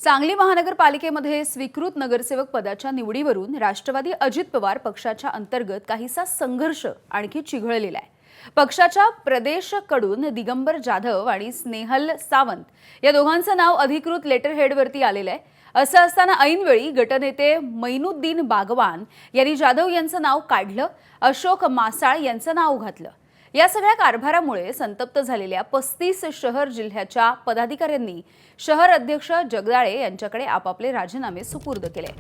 सांगली महानगरपालिकेमध्ये स्वीकृत नगरसेवक पदाच्या निवडीवरून राष्ट्रवादी अजित पवार पक्षाच्या अंतर्गत काहीसा संघर्ष आणखी चिघळलेला आहे। पक्षाच्या प्रदेशकडून दिगंबर जाधव आणि स्नेहल सावंत या दोघांचं नाव अधिकृत लेटर हेडवरती आलेलं आहे। असं असताना ऐनवेळी गटनेते मैनुद्दीन बागवान यांनी जाधव यांचं नाव काढलं, अशोक मासाळ यांचं नाव घातलं। या सगळ्या कारभारामुळे संतप्त झालेल्या 35 शहर जिल्ह्याच्या पदाधिकाऱ्यांनी शहर अध्यक्ष जगदाळे यांच्याकडे आपापले राजीनामे सुपूर्द केले।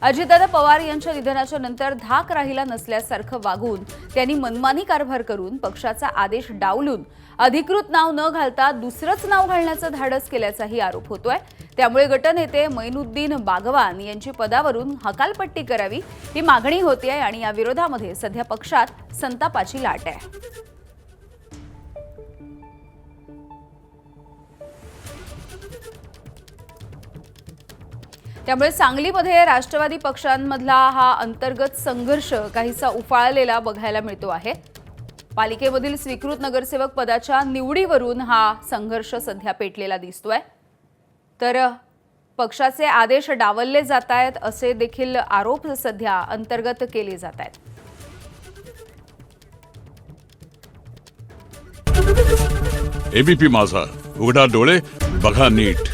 अजितदादा पवार यांच्या निधनाच्या नंतर धाक राहिला नसल्यासारखं वागून त्यांनी मनमानी कारभार करून पक्षाचा आदेश डावलून अधिकृत नाव न घालता दुसरंच नाव घालण्याचं धाडस केल्याचाही आरोप होतोय। त्यामुळे गटनेते मैनुद्दीन बागवान यांची पदावरून हकालपट्टी करावी ही मागणी होते आणि या विरोधामध्ये सध्या पक्षात संतापाची लाट आहे। त्यामुळे सांगलीमध्ये राष्ट्रवादी पक्षांमधला हा अंतर्गत संघर्ष काहीसा उफाळलेला बघायला मिळतो आहे। पालिकेमधील स्वीकृत नगरसेवक पदाच्या निवडीवरून हा संघर्ष सध्या पेटलेला दिसतोय। तर पक्षाचे आदेश डावलले जात आहेत असे देखील आरोप सध्या अंतर्गत केले जात आहेत। एबीपी माझा, उघडा डोळे बघा नीट।